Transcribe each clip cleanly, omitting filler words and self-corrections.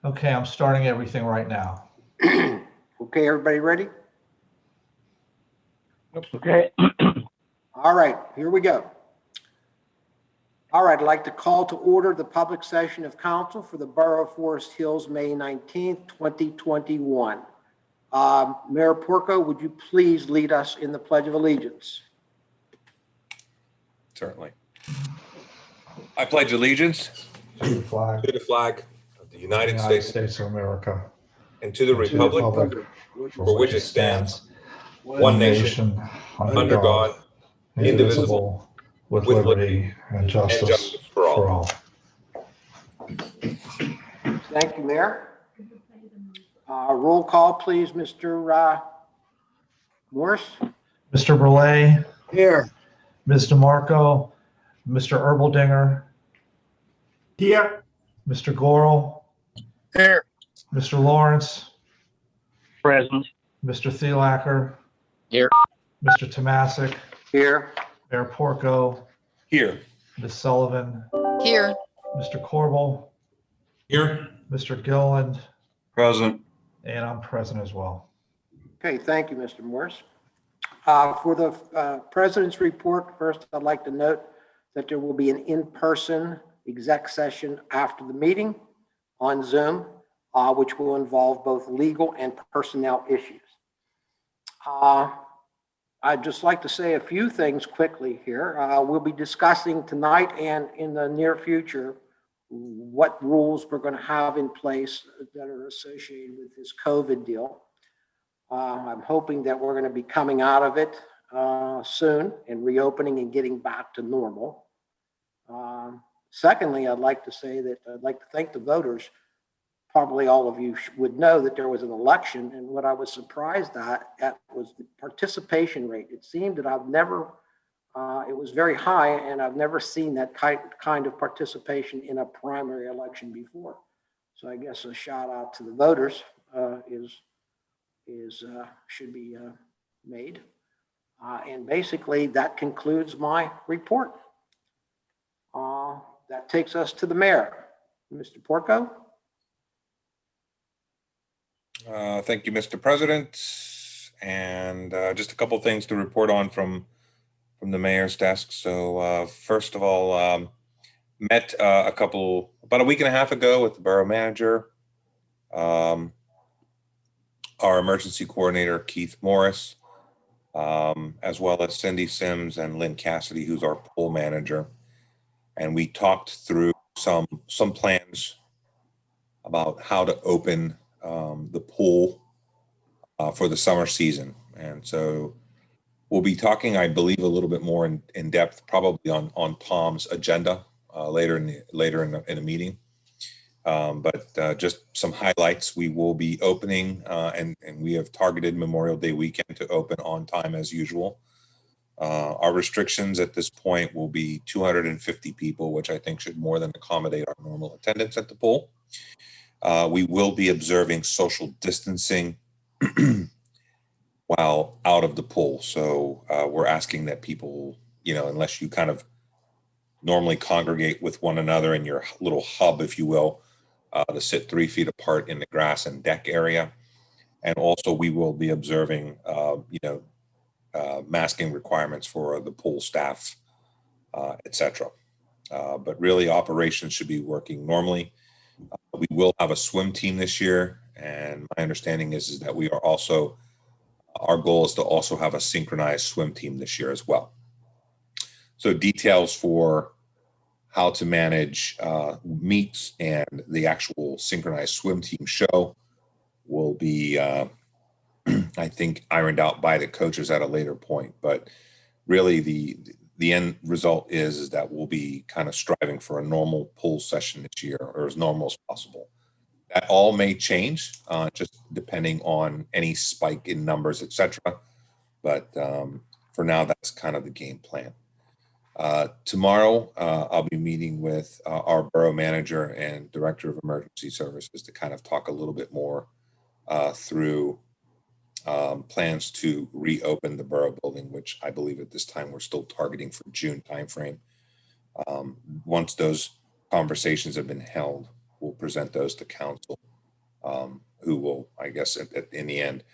Okay, I'm starting everything right now. Okay, everybody ready? Okay. All right, here we go. All right, I'd like to call to order the public session of council for the Borough of Forest Hills, May 19th, 2021. Mayor Porco, would you please lead us in the Pledge of Allegiance? Certainly. I pledge allegiance To the flag to the flag of the of the United United States States of America, and to the and to the republic republic for which it stands, one nation, under God, indivisible, with with liberty and justice for all. for all. Thank you, Mayor. Roll call, please, Mr. Morris. Mr. Brulé, Here. Ms. DeMarco, Mr. Erbaldinger, Here. Mr. Gorel, Here. Mr. Lawrence, Present. Mr. Thielacker. Here. Mr. Tomasic, Here. Mayor Porco, Here. Ms. Sullivan, Here, Mr. Corbel, Here. Mr. Gilliland, Present. and I'm present as well. Okay, thank you, Mr. Morris. For the president's report, first, I'd like to note that there will be an in-person exec session after the meeting on Zoom, which will involve both legal and personnel issues. I'd just like to say a few things quickly here. We'll be discussing tonight and in the near future what rules we're going to have in place that are associated with this COVID deal. I'm hoping that we're going to be coming out of it soon and reopening and getting back to normal. Secondly, I'd like to say that I'd like to thank the voters. Probably all of you would know that there was an election, and what I was surprised at was the participation rate. It seemed that it was very high, and I've never seen that kind of participation in a primary election before. So I guess a shout out to the voters should be made. And basically that concludes my report. That takes us to the mayor. Mr. Porco. Thank you, Mr. President. And just a couple of things to report on from the mayor's desk. So first of all, met about a week and a half ago with the borough manager, our emergency coordinator, Keith Morris, as well as Cindy Sims and Lynn Cassidy, who's our pool manager. And we talked through some plans about how to open the pool for the summer season. And so we'll be talking, I believe, a little bit more in depth, probably on Tom's agenda later in the meeting. But just some highlights. We will be opening, and we have targeted Memorial Day weekend to open on time as usual. Our restrictions at this point will be 250 people, which I think should more than accommodate our normal attendance at the pool. We will be observing social distancing while out of the pool. So we're asking that people, unless you kind of normally congregate with one another in your little hub, if you will, to sit 3 feet apart in the grass and deck area. And also we will be observing, masking requirements for the pool staff, et cetera. But really operations should be working normally. We will have a swim team this year. And my understanding is that our goal is to also have a synchronized swim team this year as well. So details for how to manage meets and the actual synchronized swim team show will be, I think, ironed out by the coaches at a later point. But really the end result is that we'll be kind of striving for a normal pool session this year, or as normal as possible. That all may change, just depending on any spike in numbers, et cetera. But for now, that's kind of the game plan. Tomorrow, I'll be meeting with our borough manager and director of emergency services to kind of talk a little bit more through plans to reopen the borough building, which I believe at this time we're still targeting for June timeframe. Once those conversations have been held, we'll present those to council who will, I guess, in the end,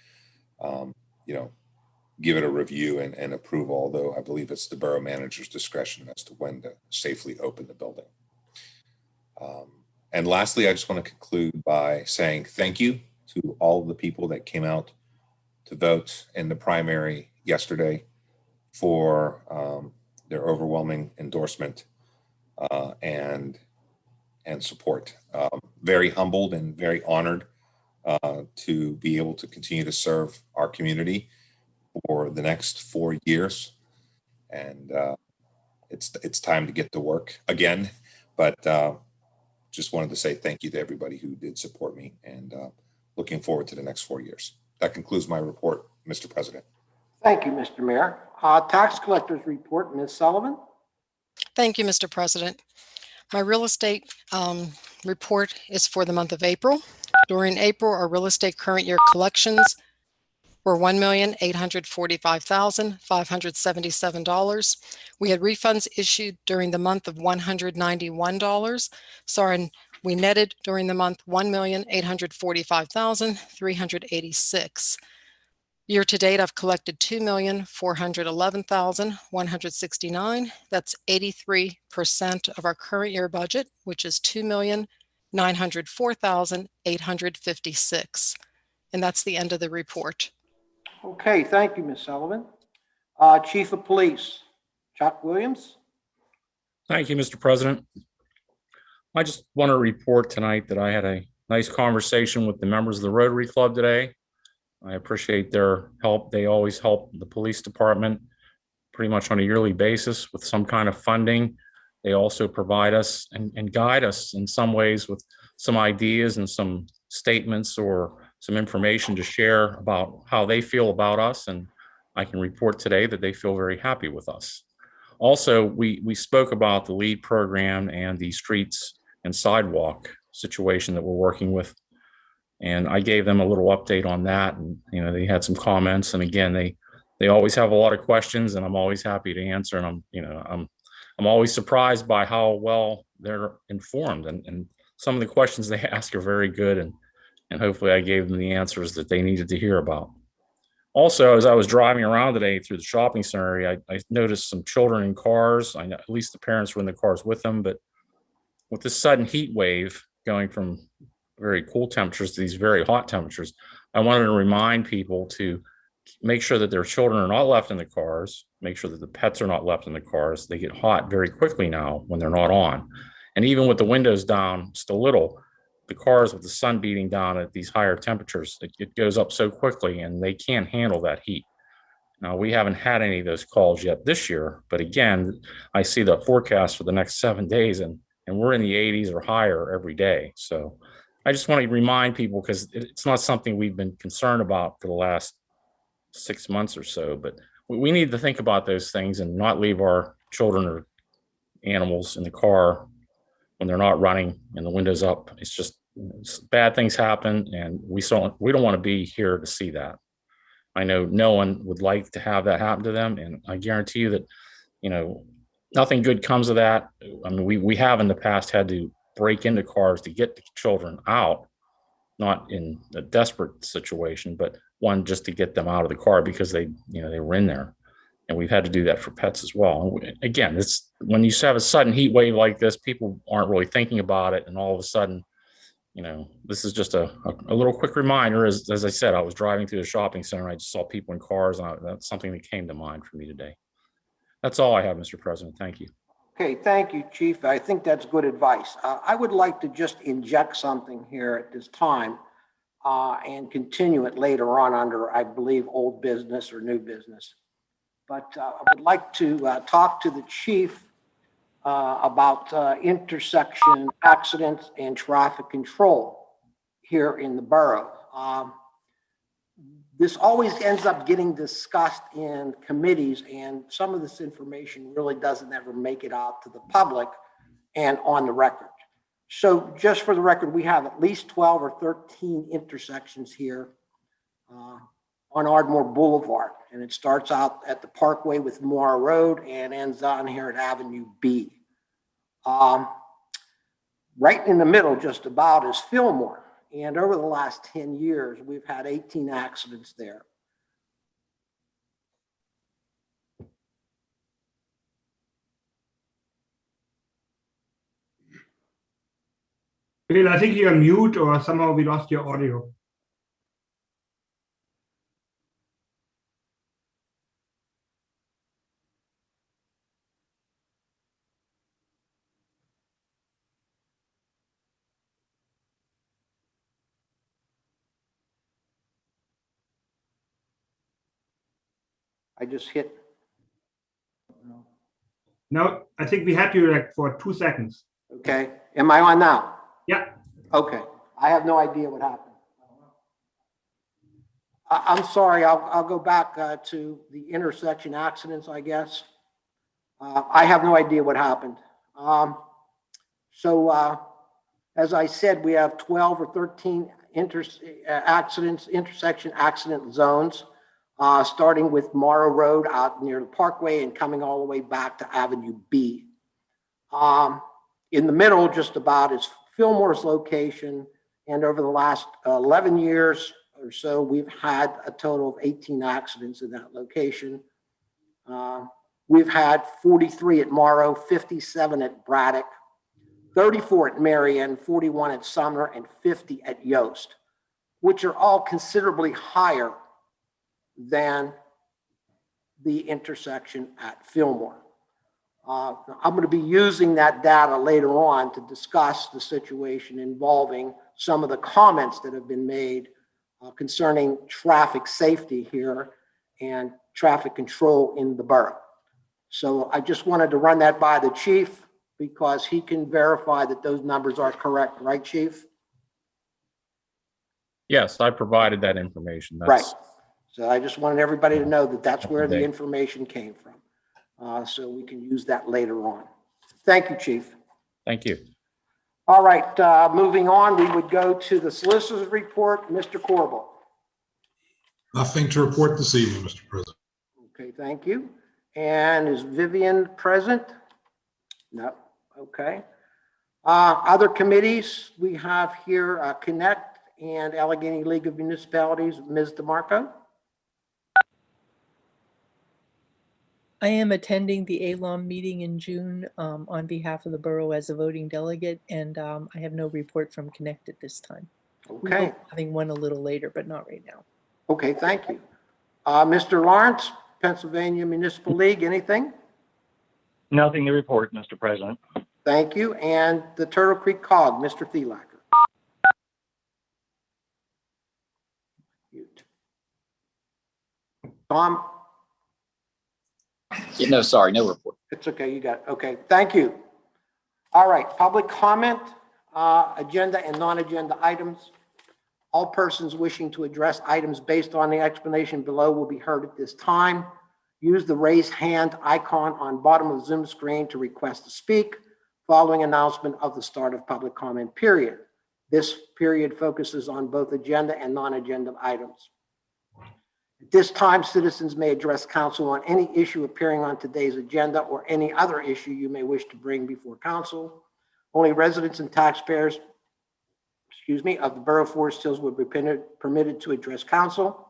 give it a review and approve, although I believe it's the borough manager's discretion as to when to safely open the building. And lastly, I just want to conclude by saying thank you to all of the people that came out to vote in the primary yesterday for their overwhelming endorsement and support. Very humbled and very honored to be able to continue to serve our community for the next 4 years. And it's time to get to work again. But just wanted to say thank you to everybody who did support me, and looking forward to the next 4 years. That concludes my report, Mr. President. Thank you, Mr. Mayor. Tax collector's report, Ms. Sullivan. Thank you, Mr. President. My real estate report is for the month of April. During April, our real estate current year collections were $1,845,577. We had refunds issued during the month of $191. Sorry, we netted during the month $1,845,386. Year to date, I've collected $2,411,169. That's 83% of our current year budget, which is $2,904,856. And that's the end of the report. Okay, thank you, Ms. Sullivan. Chief of Police, Chuck Williams. Thank you, Mr. President. I just want to report tonight that I had a nice conversation with the members of the Rotary Club today. I appreciate their help. They always help the police department pretty much on a yearly basis with some kind of funding. They also provide us and guide us in some ways with some ideas and some statements or some information to share about how they feel about us. And I can report today that they feel very happy with us. Also, we spoke about the LEAD program and the streets and sidewalk situation that we're working with. And I gave them a little update on that. And, they had some comments. And again, they always have a lot of questions, and I'm always happy to answer. And I'm always surprised by how well they're informed. And some of the questions they ask are very good. And hopefully I gave them the answers that they needed to hear about. Also, as I was driving around today through the shopping center area, I noticed some children in cars. I know at least the parents were in the cars with them, but with this sudden heat wave going from very cool temperatures to these very hot temperatures, I wanted to remind people to make sure that their children are not left in the cars, make sure that the pets are not left in the cars. They get hot very quickly now when they're not on. And even with the windows down just a little, the cars with the sun beating down at these higher temperatures, it goes up so quickly and they can't handle that heat. Now, we haven't had any of those calls yet this year, but again, I see the forecast for the next 7 days and we're in the 80s or higher every day. So I just want to remind people, because it's not something we've been concerned about for the last 6 months or so, but we need to think about those things and not leave our children or animals in the car when they're not running and the window's up. It's just bad things happen, and we don't want to be here to see that. I know no one would like to have that happen to them, and I guarantee you that nothing good comes of that. I mean, we have in the past had to break into cars to get the children out, not in a desperate situation, but one just to get them out of the car because they were in there. And we've had to do that for pets as well. Again, it's when you have a sudden heat wave like this, people aren't really thinking about it. And all of a sudden, this is just a little quick reminder. As I said, I was driving through the shopping center. I just saw people in cars, and that's something that came to mind for me today. That's all I have, Mr. President. Thank you. Okay, thank you, Chief. I think that's good advice. I would like to just inject something here at this time and continue it later on under, I believe, old business or new business. But I would like to talk to the chief about intersection accidents and traffic control here in the borough. This always ends up getting discussed in committees, and some of this information really doesn't ever make it out to the public and on the record. So just for the record, we have at least 12 or 13 intersections here on Ardmore Boulevard, and it starts out at the Parkway with Moore Road and ends on here at Avenue B. Right in the middle, just about, is Fillmore. And over the last 10 years, we've had 18 accidents there. Bill, I think you're mute or somehow we lost your audio. I just hit. No, I think we had you like for 2 seconds. Okay, am I on now? Yeah. Okay, I have no idea what happened. I'm sorry, I'll go back to the intersection accidents, I guess. I have no idea what happened. As I said, we have 12 or 13 intersection accident zones, starting with Morrow Road out near the Parkway and coming all the way back to Avenue B. In the middle, just about, is Fillmore's location. And over the last 11 years or so, we've had a total of 18 accidents in that location. We've had 43 at Morrow, 57 at Braddock, 34 at Marion, 41 at Sumner, and 50 at Yost, which are all considerably higher than the intersection at Fillmore. I'm going to be using that data later on to discuss the situation involving some of the comments that have been made concerning traffic safety here and traffic control in the borough. So I just wanted to run that by the chief because he can verify that those numbers are correct, right, Chief? Yes, I provided that information. Right. That's So I just wanted everybody to know that that's where the Okay. information came from. So we can use that later on. Thank you, Chief. Thank you. All right, moving on, we would go to the solicitor's report. Mr. Corbel. Nothing to report this evening, Mr. President. Okay, thank you. And is Vivian present? No, okay. Other committees, we have here Connect and Allegheny League of Municipalities, Ms. DeMarco. I am attending the ALOM meeting in June on behalf of the borough as a voting delegate, and I have no report from Connect at this time. We Okay, will be having one a little later, but not right now. okay, thank you. Mr. Lawrence, Pennsylvania Municipal League, anything? Nothing to report, Mr. President. Thank you. And the Turtle Creek COG, Mr. Thielacker. Mute. Tom? Yeah, no, sorry, no report. It's okay, you got it. Okay, thank you. All right, public comment, agenda and non-agenda items. All persons wishing to address items based on the explanation below will be heard at this time. Use the raise hand icon on bottom of Zoom screen to request to speak following announcement of the start of public comment period. This period focuses on both agenda and non-agenda items. At this time, citizens may address council on any issue appearing on today's agenda or any other issue you may wish to bring before council. Only residents and taxpayers, of the Borough of Forest Hills would be permitted to address council.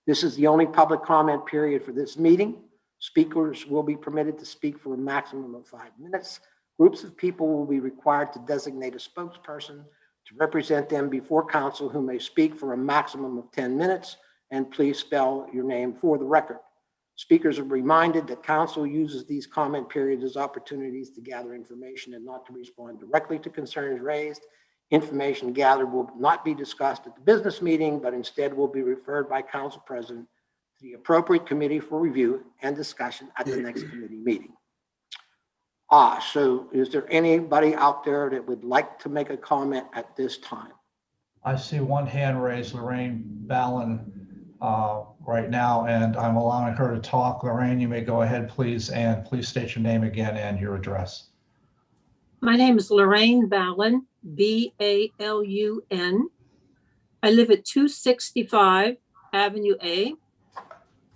This is the only public comment period for this meeting. Speakers will be permitted to speak for a maximum of 5 minutes. Groups of people will be required to designate a spokesperson to represent them before council who may speak for a maximum of 10 minutes. And please spell your name for the record. Speakers are reminded that council uses these comment periods as opportunities to gather information and not to respond directly to concerns raised. Information gathered will not be discussed at the business meeting, but instead will be referred by council president to the appropriate committee for review and discussion at the next committee meeting. So is there anybody out there that would like to make a comment at this time? I see one hand raised, Lorraine Ballin, right now, and I'm allowing her to talk. Lorraine, you may go ahead, please, and please state your name again and your address. My name is Lorraine Ballin, B-A-L-U-N. I live at 265 Avenue A.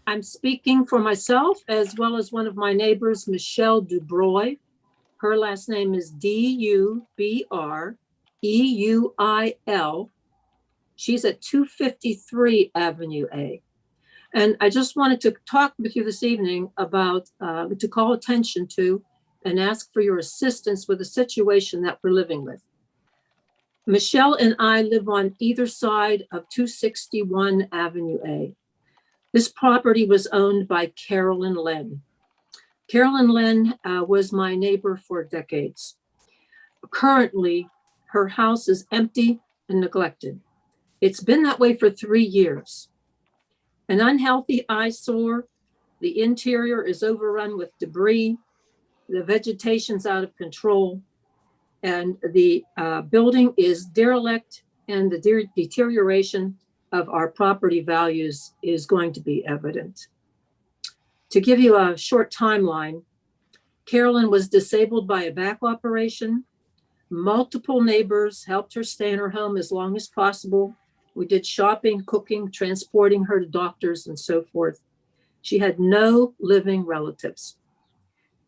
I'm speaking for myself as well as one of my neighbors, Michelle Dubroy. Her last name is D-U-B-R-O-Y. EUIL. She's at 253 Avenue A. And I just wanted to talk with you this evening about, to call attention to and ask for your assistance with the situation that we're living with. Michelle and I live on either side of 261 Avenue A. This property was owned by Carolyn Lynn. Carolyn Lynn was my neighbor for decades. Currently, her house is empty and neglected. It's been that way for 3 years. An unhealthy eyesore, the interior is overrun with debris, the vegetation's out of control, and the building is derelict, and the deterioration of our property values is going to be evident. To give you a short timeline, Carolyn was disabled by a back operation. Multiple neighbors helped her stay in her home as long as possible. We did shopping, cooking, transporting her to doctors, and so forth. She had no living relatives.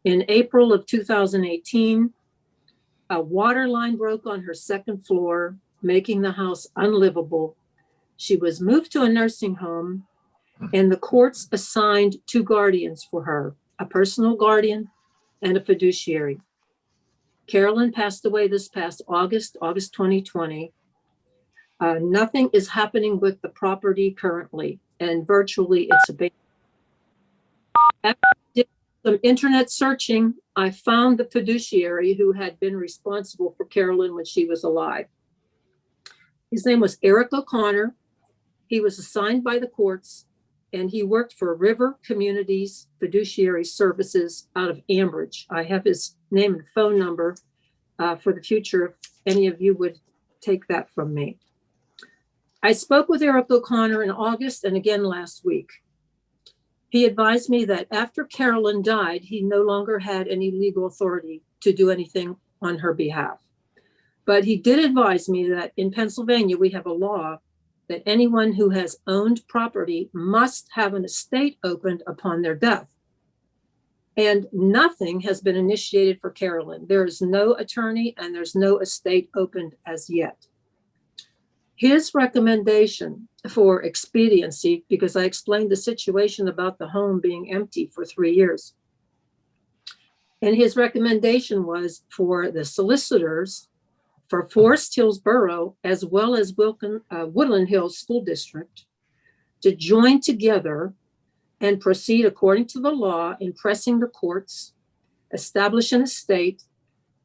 In April of 2018, a water line broke on her second floor, making the house unlivable. She was moved to a nursing home, and the courts assigned 2 guardians for her, a personal guardian and a fiduciary. Carolyn passed away this past August 2020. Nothing is happening with the property currently, and virtually it's abandoned. After I did some internet searching, I found the fiduciary who had been responsible for Carolyn when she was alive. His name was Eric O'Connor. He was assigned by the courts, and he worked for River Communities Fiduciary Services out of Ambridge. I have his name and phone number for the future if any of you would take that from me. I spoke with Eric O'Connor in August and again last week. He advised me that after Carolyn died, he no longer had any legal authority to do anything on her behalf. But he did advise me that in Pennsylvania, we have a law that anyone who has owned property must have an estate opened upon their death. And nothing has been initiated for Carolyn. There is no attorney and there's no estate opened as yet. His recommendation for expediency, because I explained the situation about the home being empty for 3 years. And his recommendation was for the solicitors for Forest Hills Borough, as well as Woodland Hills School District, to join together and proceed according to the law in pressing the courts, establish an estate,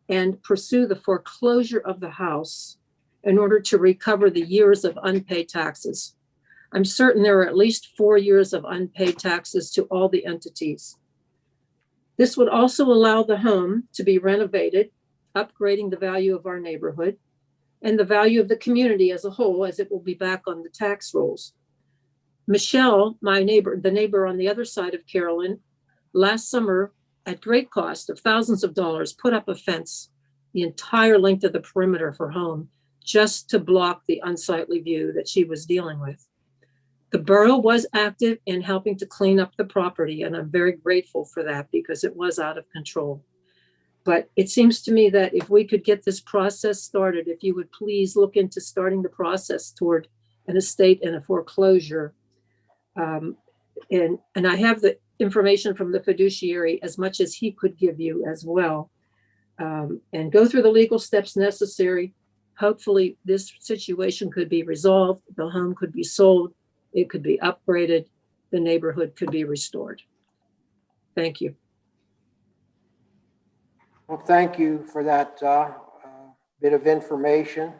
and pursue the foreclosure of the house in order to recover the years of unpaid taxes. I'm certain there are at least 4 years of unpaid taxes to all the entities. This would also allow the home to be renovated, upgrading the value of our neighborhood and the value of the community as a whole, as it will be back on the tax rolls. Michelle, my neighbor, the neighbor on the other side of Carolyn, last summer, at great cost of thousands of dollars, put up a fence the entire length of the perimeter of her home just to block the unsightly view that she was dealing with. The borough was active in helping to clean up the property, and I'm very grateful for that because it was out of control. But it seems to me that if we could get this process started, if you would please look into starting the process toward an estate and a foreclosure. And I have the information from the fiduciary as much as he could give you as well. And go through the legal steps necessary. Hopefully this situation could be resolved. The home could be sold. It could be upgraded. The neighborhood could be restored. Thank you. Well, thank you for that bit of information.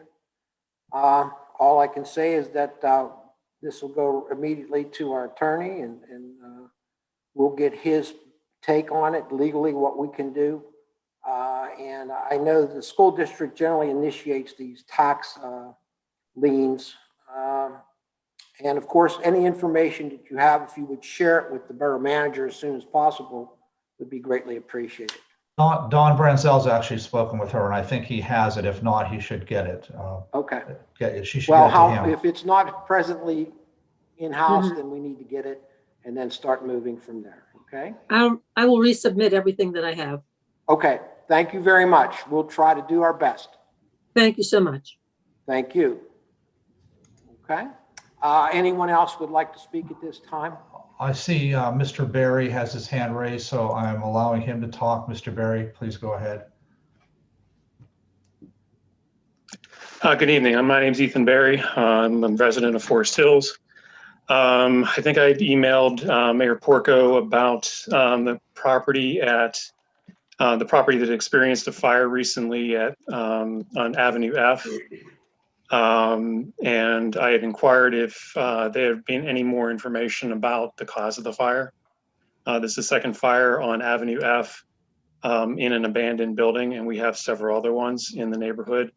All I can say is that this will go immediately to our attorney, and we'll get his take on it legally, what we can do. And I know the school district generally initiates these tax liens. And of course, any information that you have, if you would share it with the borough manager as soon as possible, would be greatly appreciated. Don Branzel's actually spoken with her, and I think he has it. If not, he should get it. Okay. She should Well, get it to him. if it's not presently in-house, then we need to get it and then start moving from there. Okay. I will resubmit everything that I have. Okay. Thank you very much. We'll try to do our best. Thank you so much. Thank you. Okay. Anyone else would like to speak at this time? I see Mr. Berry has his hand raised, so I'm allowing him to talk. Mr. Berry, please go ahead. Good evening. My name's Ethan Berry. I'm a resident of Forest Hills. I think I emailed Mayor Porco about the property that experienced a fire recently on Avenue F. And I had inquired if there had been any more information about the cause of the fire. This is the second fire on Avenue F in an abandoned building, and we have several other ones in the neighborhood.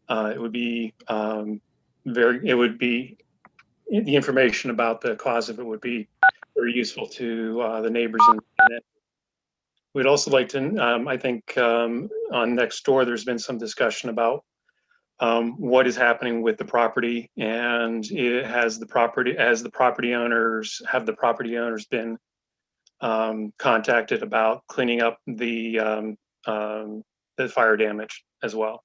The information about the cause of it would be very useful to the neighbors. We'd also like to, I think on next door, there's been some discussion about what is happening with the property, and have the property owners been contacted about cleaning up the fire damage as well.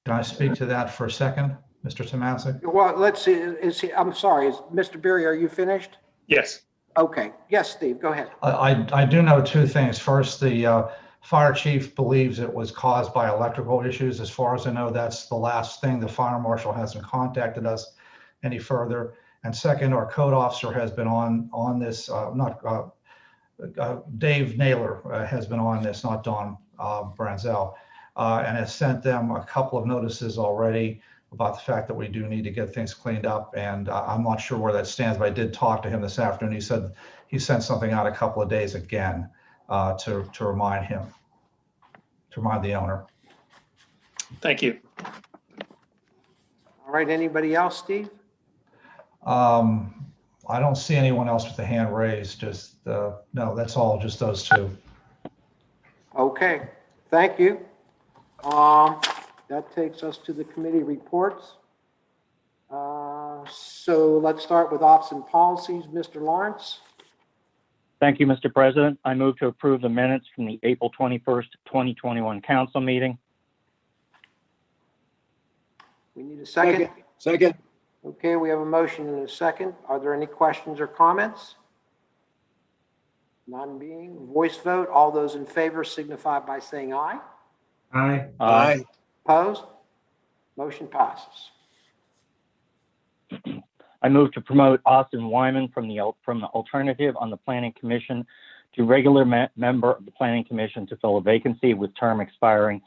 Can I speak to that for a second, Mr. Tomasic? Well, let's see. I'm sorry. Mr. Berry, are you finished? Yes. Okay. Yes, Steve, go ahead. I do know two things. First, the fire chief believes it was caused by electrical issues. As far as I know, that's the last thing. The fire marshal hasn't contacted us any further. And second, our code officer has been on this, Dave Naylor has been on this, not Don Branzel, and has sent them a couple of notices already about the fact that we do need to get things cleaned up. And I'm not sure where that stands, but I did talk to him this afternoon. He said he sent something out a couple of days again to remind him, to remind the owner. Thank you. All right. Anybody else, Steve? I don't see anyone else with the hand raised. Just no, that's all. Just those two. Okay. Thank you. That takes us to the committee reports. So let's start with ops and policies. Mr. Lawrence. Thank you, Mr. President. I move to approve the minutes from the April 21st, 2021 council meeting. We need a second. Second. Okay, we have a motion and a second. Are there any questions or comments? None being. Voice vote. All those in favor signify by saying aye. Aye. Aye. Opposed? Motion passes. I move to promote Austin Wyman from the alternative on the Planning Commission to regular member of the Planning Commission to fill a vacancy with term expiring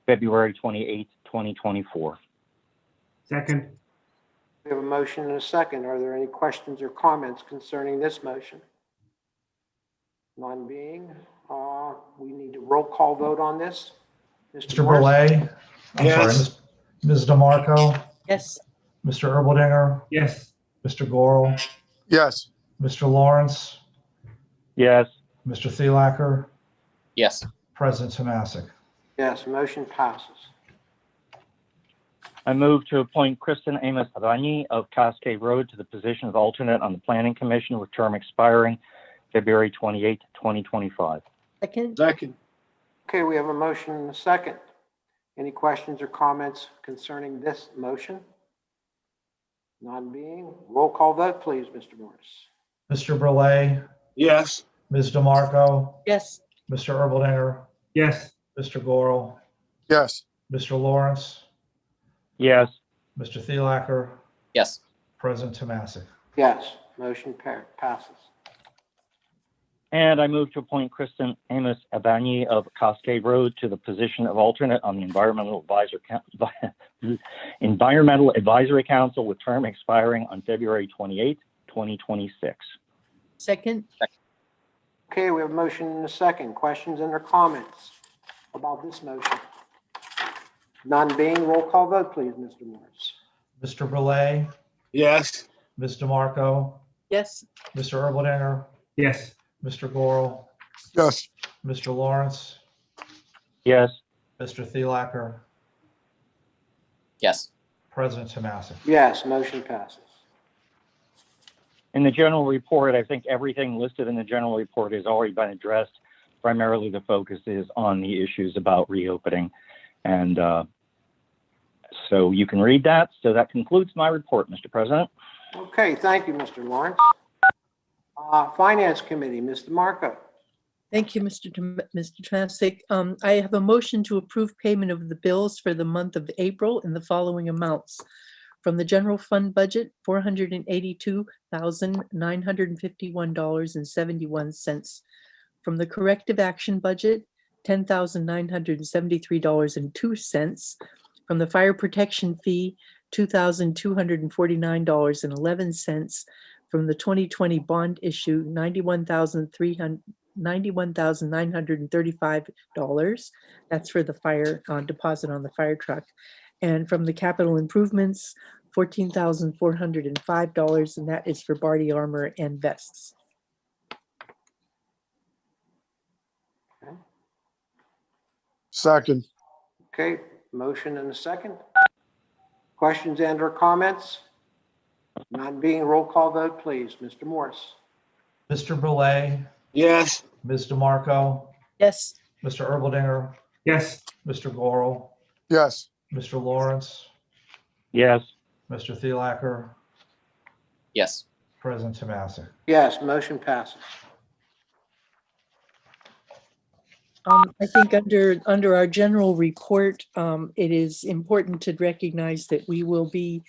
February 28, 2024. Second. We have a motion and a second. Are there any questions or comments concerning this motion? None being. We need a roll call vote on this. Mr. Burley? Yes. Sorry, Ms. DeMarco? Yes. Mr. Erbaldinger? Yes. Mr. Gorel? Yes. Mr. Lawrence? Yes. Mr. Thielacker? Yes. President Tomasic? Yes, motion passes. I move to appoint Kristen Amos Avani of Cascade Road to the position of alternate on the Planning Commission with term expiring February 28, 2025. Second. Second. Okay, we have a motion and a second. Any questions or comments concerning this motion? None being. Roll call vote, please, Mr. Morris. Mr. Burley? Yes. Ms. DeMarco? Yes. Mr. Erbaldinger? Yes. Mr. Gorel? Yes. Mr. Lawrence? Yes. Mr. Thielacker? Yes. President Tomasic? Yes, motion passes. And I move to appoint Kristen Amos Avani of Cascade Road to the position of alternate on the Environmental Advisory Council with term expiring on February 28, 2026. Second. Okay, we have a motion and a second. Questions and or comments about this motion? None being. Roll call vote, please, Mr. Morris. Mr. Burley? Yes. Ms. DeMarco? Yes. Mr. Erbaldinger? Yes. Mr. Gorel? Yes. Mr. Lawrence? Yes. Mr. Thielacker? Yes. President Tomasic? Yes, motion passes. In the general report, I think everything listed in the general report has already been addressed. Primarily, the focus is on the issues about reopening And so you can read that. So that concludes my report, Mr. President. Okay, thank you, Mr. Lawrence. Finance Committee, Mr. Marco. Thank you, Mr. Tomasic. I have a motion to approve payment of the bills for the month of April in the following amounts. From the general fund budget, $482,951.71. From the corrective action budget, $10,973.02. From the fire protection fee, $2,249.11. From the 2020 bond issue, $91,935. That's for the fire deposit on the fire truck. And from the capital improvements, $14,405, and that is for body armor and vests. Second. Okay, motion and a second. Questions and/or comments? None being, roll call vote, please. Mr. Morris. Mr. Brule, Yes. Ms. DeMarco, Yes. Mr. Erbaldinger, Yes. Mr. Goro, Yes. Mr. Lawrence, Yes. Mr. Thielacker, Yes. President Tomasic. Yes, motion passes. I think under our general report, it is important to recognize that we will be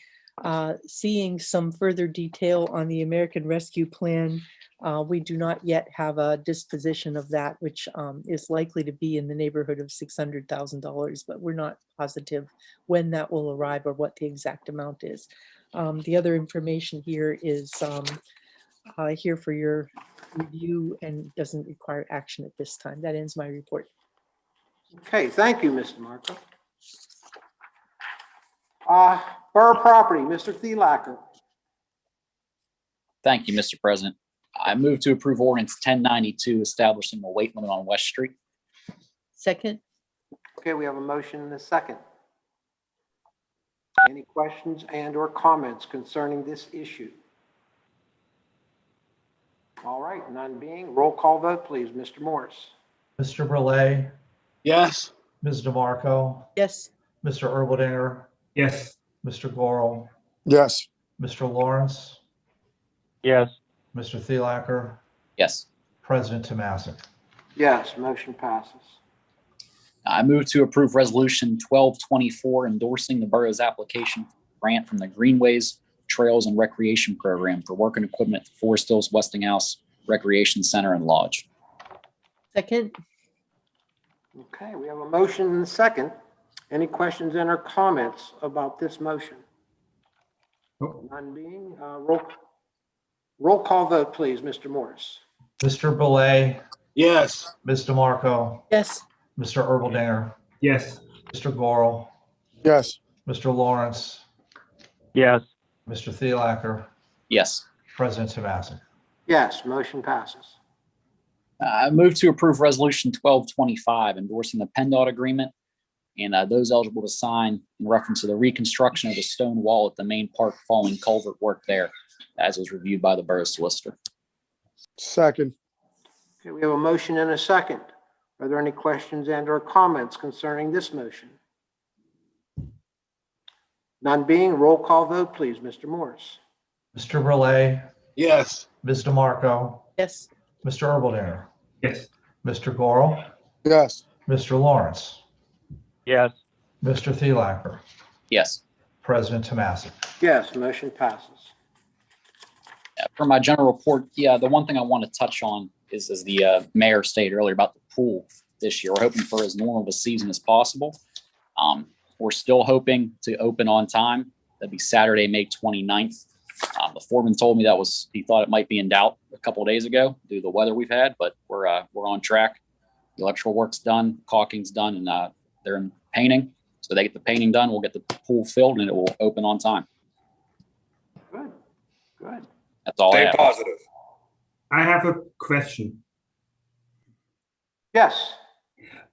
seeing some further detail on the American Rescue Plan. We do not yet have a disposition of that, which is likely to be in the neighborhood of $600,000, but we're not positive when that will arrive or what the exact amount is. The other information here is here for your review and doesn't require action at this time. That ends my report. Okay, thank you, Mr. Marco. Borough Property, Mr. Thielacker. Thank you, Mr. President. I move to approve ordinance 1092 establishing a weight limit on West Street. Second. Okay, we have a motion and a second. Any questions and/or comments concerning this issue? All right, none being, roll call vote, please. Mr. Morris. Mr. Brule, Yes. Ms. DeMarco, Yes. Mr. Erbaldinger, Yes. Mr. Goro, Yes. Mr. Lawrence, Yes. Mr. Thielacker, Yes. President Tomasic. Yes, motion passes. I move to approve resolution 1224 endorsing the borough's application for grant from the Greenways, Trails and Recreation Program for work and equipment at Forest Hills Westinghouse Recreation Center and Lodge. Second. Okay, we have a motion and a second. Any questions and/or comments about this motion? Nope. None being, roll call vote, please. Mr. Morris. Mr. Brule, Yes. Ms. DeMarco, Yes. Mr. Erbaldinger, Yes. Mr. Goro, Yes. Mr. Lawrence, Yes. Mr. Thielacker, Yes. President Tomasic. Yes, motion passes. I move to approve resolution 1225 endorsing the PennDOT agreement and those eligible to sign in reference to the reconstruction of the stone wall at the main park following culvert work there, as was reviewed by the borough solicitor. Second. Okay, we have a motion and a second. Are there any questions and/or comments concerning this motion? None being, roll call vote, please. Mr. Morris. Mr. Brule, Yes. Ms. DeMarco, Yes. Mr. Erbaldinger, Yes. Mr. Goro, Yes. Mr. Lawrence, Yes. Mr. Thielacker, Yes. President Tomasic. Yes, motion passes. For my general report, the one thing I want to touch on is as the mayor stated earlier about the pool this year. We're hoping for as normal of a season as possible. We're still hoping to open on time. That'd be Saturday, May 29th. The foreman told me he thought it might be in doubt a couple of days ago due to the weather we've had, but we're on track. The electrical work's done, caulking's done, and they're in painting. So they get the painting done, we'll get the pool filled, and it will open on time. Good, good. That's all I Stay have. positive. I have a question. Yes.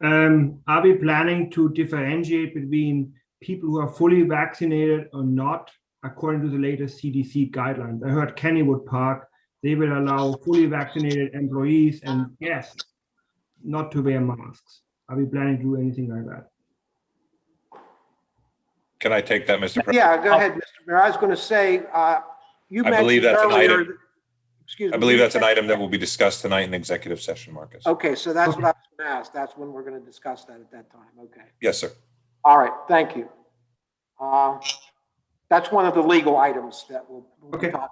Are we planning to differentiate between people who are fully vaccinated or not, according to the latest CDC guidelines? I heard Kennywood Park, they will allow fully vaccinated employees and guests not to wear masks. Are we planning to do anything like that? Can I take that, Mr. President? Yeah, go ahead, Mr. Mayor. I was going to say, you I believe mentioned that's an earlier. item. Excuse me. I believe that's an item that will be discussed tonight in executive session, Marcus. Okay, so that's what I was going to ask. That's when we're going to discuss that at that time. Okay. Yes, sir. All right, thank you. That's one of the legal items that we'll be Okay. talking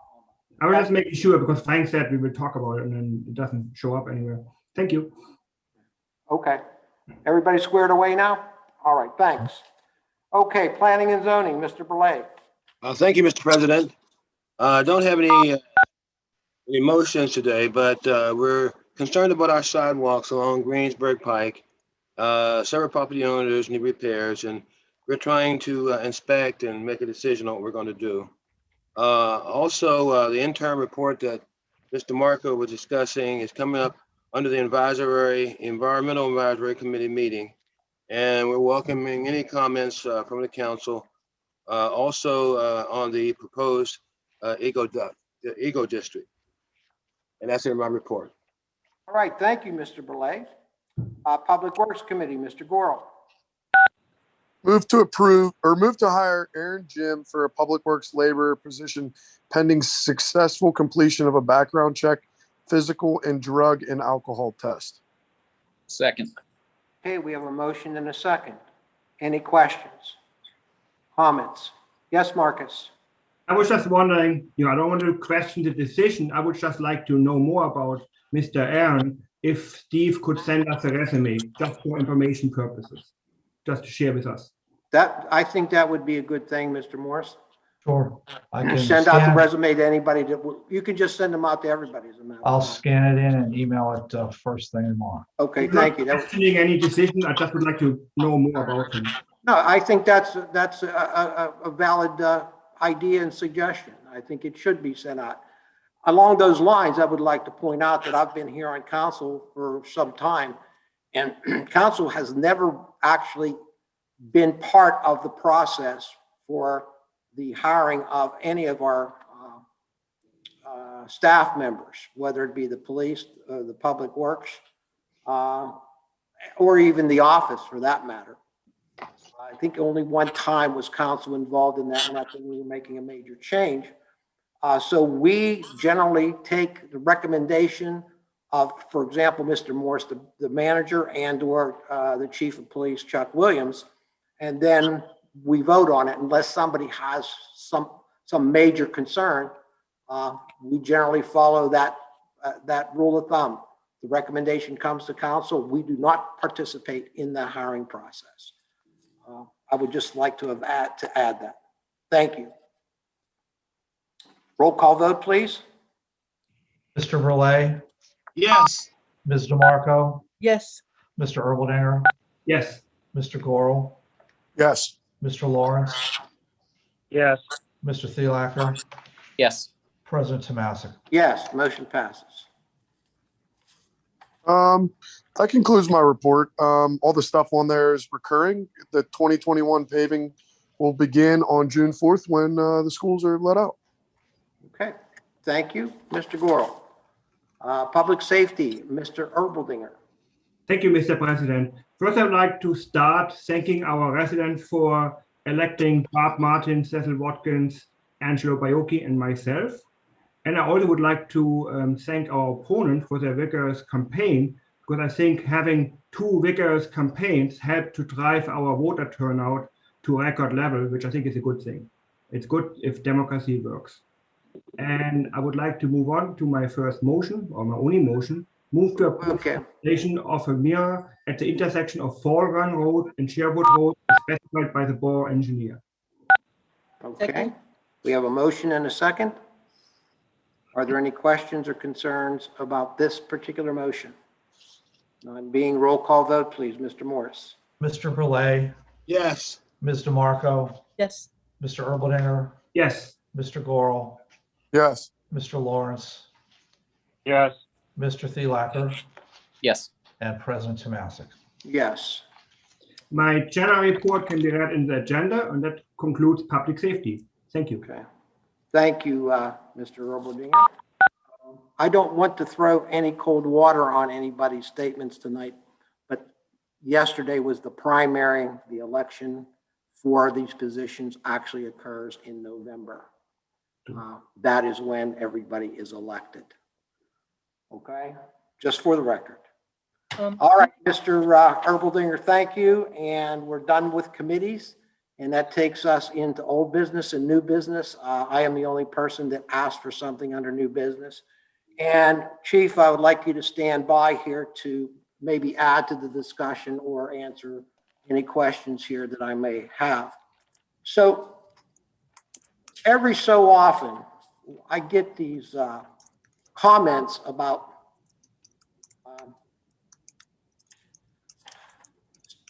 I was just making sure because Frank said we will talk about it and then it doesn't show up anywhere. Thank you. about. Okay. Everybody squared away now? All right, thanks. Okay, planning and zoning, Mr. Belay. Thank you, Mr. President. Don't have any motions today, but we're concerned about our sidewalks along Greensburg Pike. Several property owners need repairs, and we're trying to inspect and make a decision on what we're going to do. Also, the interim report that Mr. Marco was discussing is coming up under the Environmental Advisory Committee meeting, and we're welcoming any comments from the council. Also on the proposed Eco District. And that's in my report. All right, thank you, Mr. Belay. Public Works Committee, Mr. Gorel. Move to approve or move to hire Aaron Jim for a public works labor position pending successful completion of a background check, physical and drug and alcohol test. Second. Okay, we have a motion and a second. Any questions? Comments? Yes, Marcus. I was just wondering, I don't want to question the decision. I would just like to know more about Mr. Aaron. If Steve could send us a resume just for information purposes, just to share with us. I think that would be a good thing, Mr. Morris. Sure. I can Send out the scan- resume to anybody you can just send them out to everybody. As a matter of I'll fact. scan it in and email it first thing tomorrow. Okay, I'm thank not you. questioning any decision. I just would like to know more about him. No, I think that's a valid idea and suggestion. I think it should be sent out. Along those lines, I would like to point out that I've been here on council for some time, and council has never actually been part of the process for the hiring of any of our staff members, whether it be the police, the public works, or even the office for that matter. I think only one time was council involved in that, and that's when we were making a major change. So we generally take the recommendation of, for example, Mr. Morris, the manager, and or the chief of police, Chuck Williams, and then we vote on it unless somebody has some major concern. We generally follow that rule of thumb. The recommendation comes to council. We do not participate in the hiring process. I would just like to add that. Thank you. Roll call vote, please. Mr. Verlay, Yes. Ms. DeMarco, Yes. Mr. Erbaldinger, Yes. Mr. Gorel, Yes. Mr. Lawrence, Yes. Mr. Thielacker, Yes. President Tomasic. Yes, motion passes. That concludes my report. All the stuff on there is recurring. The 2021 paving will begin on June 4th when the schools are let out. Okay, thank you, Mr. Gorel. Public safety, Mr. Erbaldinger. Thank you, Mr. President. First, I'd like to start thanking our residents for electing Bob Martin, Cecil Watkins, Angelo Baiocchi, and myself. And I also would like to thank our opponent for their vigorous campaign, because I think having two vigorous campaigns helped to drive our voter turnout to a record level, which I think is a good thing. It's good if democracy works. And I would like to move on to my first motion, or my only motion, move to approve the installation of a mirror at the intersection of Fall Run Road and Sherwood Road, as specified by the borough engineer. Okay, we have a motion and a second. Are there any questions or concerns about this particular motion? None being, roll call vote, please. Mr. Morris. Mr. Verlay, Yes. Ms. DeMarco, Yes. Mr. Erbaldinger, Yes. Mr. Gorel, Yes. Mr. Lawrence, Yes. Mr. Thielacker, Yes. and President Tomasic. Yes. My general report can be read in the agenda, and that concludes public safety. Thank you. Okay. Thank you, Mr. Erbaldinger. I don't want to throw any cold water on anybody's statements tonight, but yesterday was the primary, the election for these positions actually occurs in November. That is when everybody is elected. Okay, just for the record. All right, Mr. Erbaldinger, thank you. And we're done with committees. And that takes us into old business and new business. I am the only person that asked for something under new business. And Chief, I would like you to stand by here to maybe add to the discussion or answer any questions here that I may have. So every so often, I get these comments about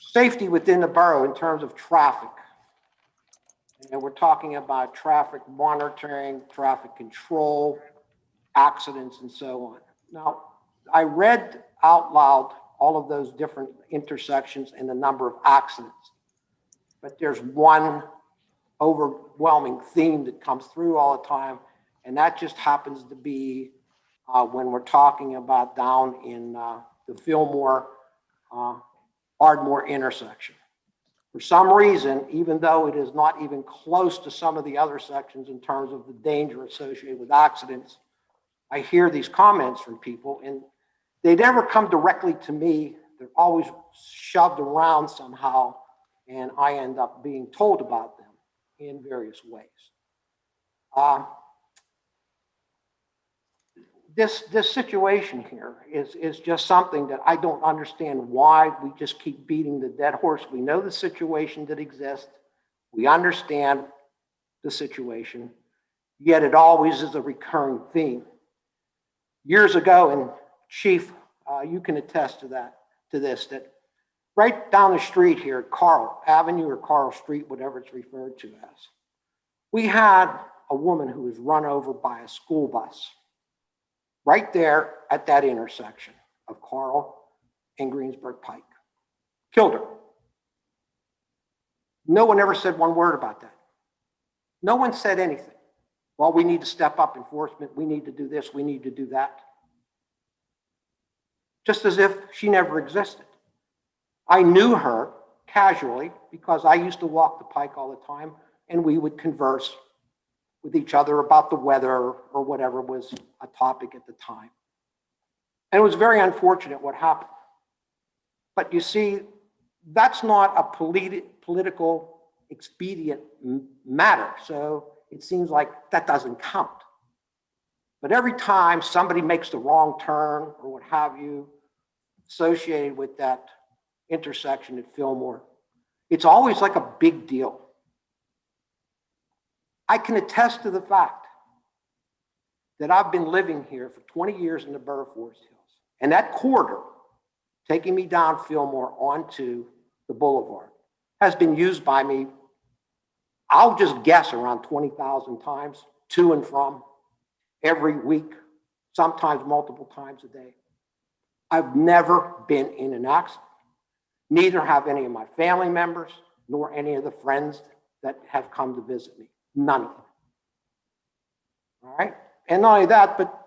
safety within the borough in terms of traffic. And we're talking about traffic monitoring, traffic control, accidents, and so on. Now, I read out loud all of those different intersections and the number of accidents, but there's one overwhelming theme that comes through all the time, and that just happens to be when we're talking about down in the Fillmore Ardmore intersection. For some reason, even though it is not even close to some of the other sections in terms of the danger associated with accidents, I hear these comments from people, and they never come directly to me. They're always shoved around somehow, and I end up being told about them in various ways. This situation here is just something that I don't understand why we just keep beating the dead horse. We know the situation that exists. We understand the situation, yet it always is a recurring theme. Years ago, and Chief, you can attest to this, that right down the street here, Carl Avenue or Carl Street, whatever it's referred to as, we had a woman who was run over by a school bus right there at that intersection of Carl and Greensburg Pike. Killed her. No one ever said one word about that. No one said anything. Well, we need to step up enforcement. We need to do this. We need to do that. Just as if she never existed. I knew her casually because I used to walk the Pike all the time, and we would converse with each other about the weather or whatever was a topic at the time. And it was very unfortunate what happened. But you see, that's not a political expedient matter. So it seems like that doesn't count. But every time somebody makes the wrong turn or what have you associated with that intersection at Fillmore, it's always like a big deal. I can attest to the fact that I've been living here for 20 years in the borough of Forest Hills. And that corridor, taking me down Fillmore onto the boulevard, has been used by me, I'll just guess, around 20,000 times, to and from, every week, sometimes multiple times a day. I've never been in an accident. Neither have any of my family members, nor any of the friends that have come to visit me. None of them. All right? And not only that, but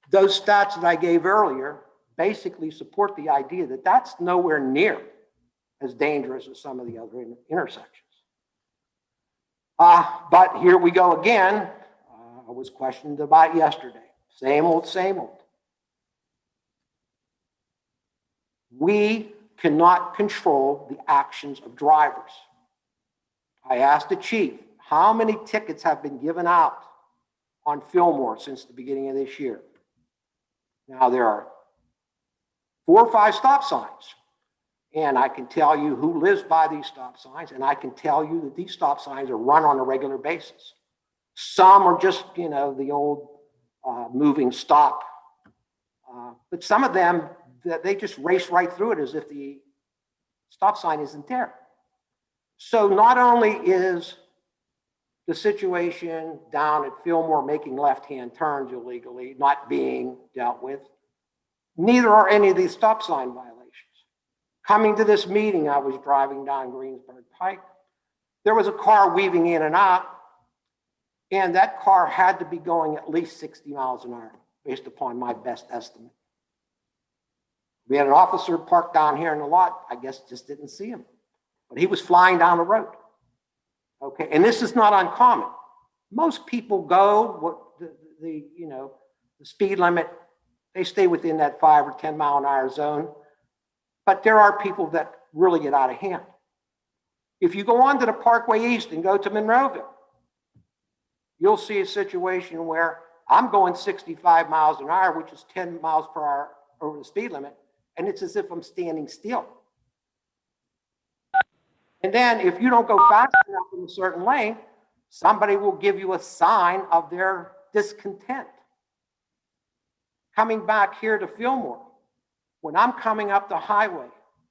those stats that I gave earlier basically support the idea that that's nowhere near as dangerous as some of the other intersections. But here we go again. I was questioned about yesterday. Same old, same old. We cannot control the actions of drivers. I asked the chief, how many tickets have been given out on Fillmore since the beginning of this year? Now there are 4 or 5 stop signs, and I can tell you who lives by these stop signs, and I can tell you that these stop signs are run on a regular basis. Some are just, you know, the old moving stop, but some of them, they just race right through it as if the stop sign isn't there. So not only is the situation down at Fillmore making left-hand turns illegally not being dealt with, neither are any of these stop sign violations. Coming to this meeting, I was driving down Greensburg Pike. There was a car weaving in and out, and that car had to be going at least 60 miles an hour, based upon my best estimate. We had an officer parked down here in the lot. I guess just didn't see him, but he was flying down the road. Okay, and this is not uncommon. Most people go what the speed limit, they stay within that 5 or 10 mile an hour zone. But there are people that really get out of hand. If you go on to the Parkway East and go to Monroeville, you'll see a situation where I'm going 65 miles an hour, which is 10 miles per hour over the speed limit, and it's as if I'm standing still. And then if you don't go fast enough in a certain lane, somebody will give you a sign of their discontent. Coming back here to Fillmore, when I'm coming up the highway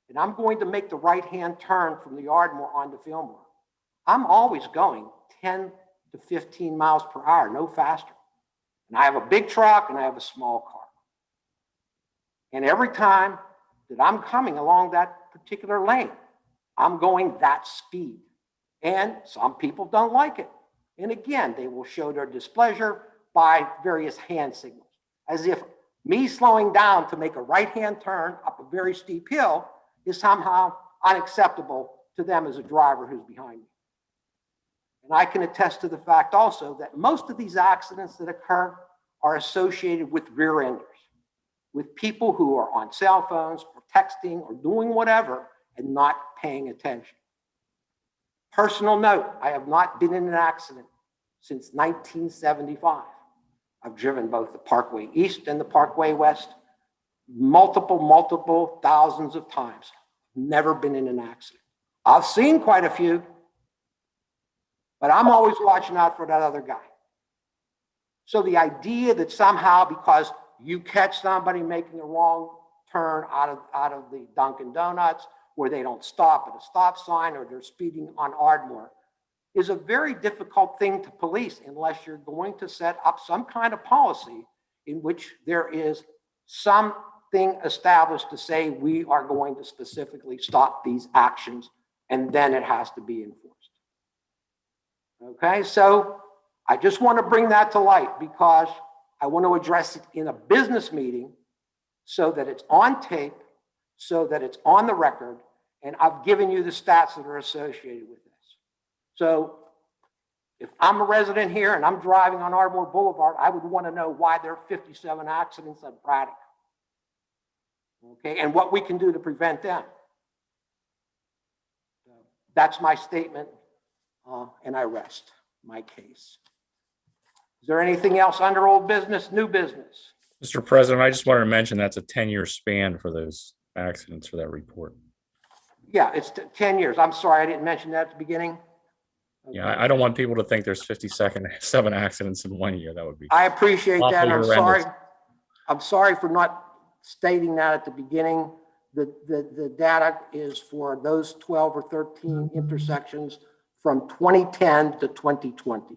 and I'm going to make the right-hand turn from the Ardmore onto Fillmore, I'm always going 10 to 15 miles per hour, no faster. And I have a big truck and I have a small car. And every time that I'm coming along that particular lane, I'm going that speed. And some people don't like it. And again, they will show their displeasure by various hand signals, as if me slowing down to make a right-hand turn up a very steep hill is somehow unacceptable to them as a driver who's behind me. And I can attest to the fact also that most of these accidents that occur are associated with rear-enders, with people who are on cell phones or texting or doing whatever and not paying attention. Personal note, I have not been in an accident since 1975. I've driven both the Parkway East and the Parkway West multiple thousands of times. Never been in an accident. I've seen quite a few, but I'm always watching out for that other guy. So the idea that somehow because you catch somebody making a wrong turn out of the Dunkin' Donuts where they don't stop at a stop sign or they're speeding on Ardmore is a very difficult thing to police unless you're going to set up some kind of policy in which there is something established to say we are going to specifically stop these actions, and then it has to be enforced. Okay, so I just want to bring that to light because I want to address it in a business meeting so that it's on tape, so that it's on the record, and I've given you the stats that are associated with this. So if I'm a resident here and I'm driving on Ardmore Boulevard, I would want to know why there are 57 accidents at Braddock. Okay, and what we can do to prevent them. That's my statement, and I rest my case. Is there anything else under old business, new business? Mr. President, I just wanted to mention that's a 10-year span for those accidents for that report. Yeah, it's 10 years. I'm sorry, I didn't mention that at the beginning. Okay. Yeah, I don't want people to think there's 57 accidents in 1 year. That would be. I appreciate that. And I'm sorry. horrendous. I'm sorry for not stating that at the beginning. The data is for those 12 or 13 intersections from 2010 to 2020.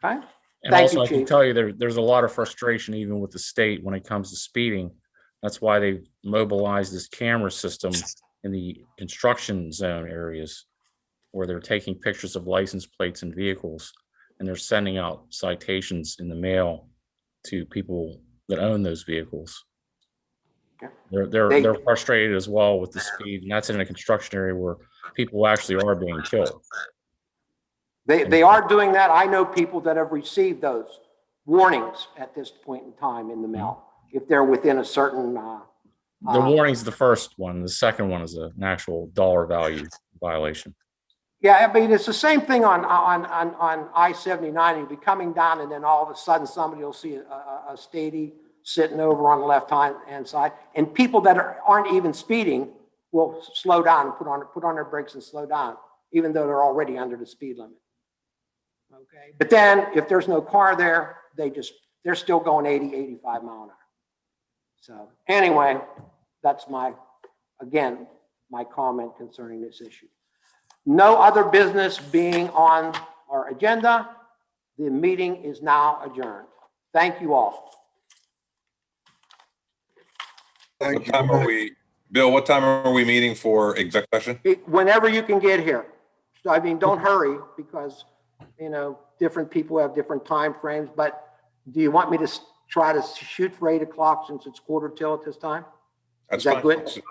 Okay. And also, I can tell you there's a lot of frustration even with the state when it comes to speeding. That's why they mobilized this camera system in the construction zone areas where they're taking pictures of license plates and vehicles, and they're sending out citations in the mail to people that own those vehicles. They're frustrated as well with the speed, and that's in a construction area where people actually are being killed. They are doing that. I know people that have received those warnings at this point in time in the mail, if they're within a certain. The warning's the first one. The second one is an actual dollar value violation. Yeah, I mean, it's the same thing on I-79. You'll be coming down, and then all of a sudden somebody will see a statey sitting over on the left-hand side, and people that aren't even speeding will slow down and put on their brakes and slow down, even though they're already under the speed limit. Okay, but then if there's no car there, they're still going 80, 85 mile an hour. So anyway, that's my comment concerning this issue. No other business being on our agenda. The meeting is now adjourned. Thank you all. What time are we, Bill, what time are we meeting for exec session? Whenever you can get here. So, I mean, don't hurry because, different people have different time frames, but do you want me to try to shoot for 8 o'clock since it's 7:45 at this time? That's Is that fine. good?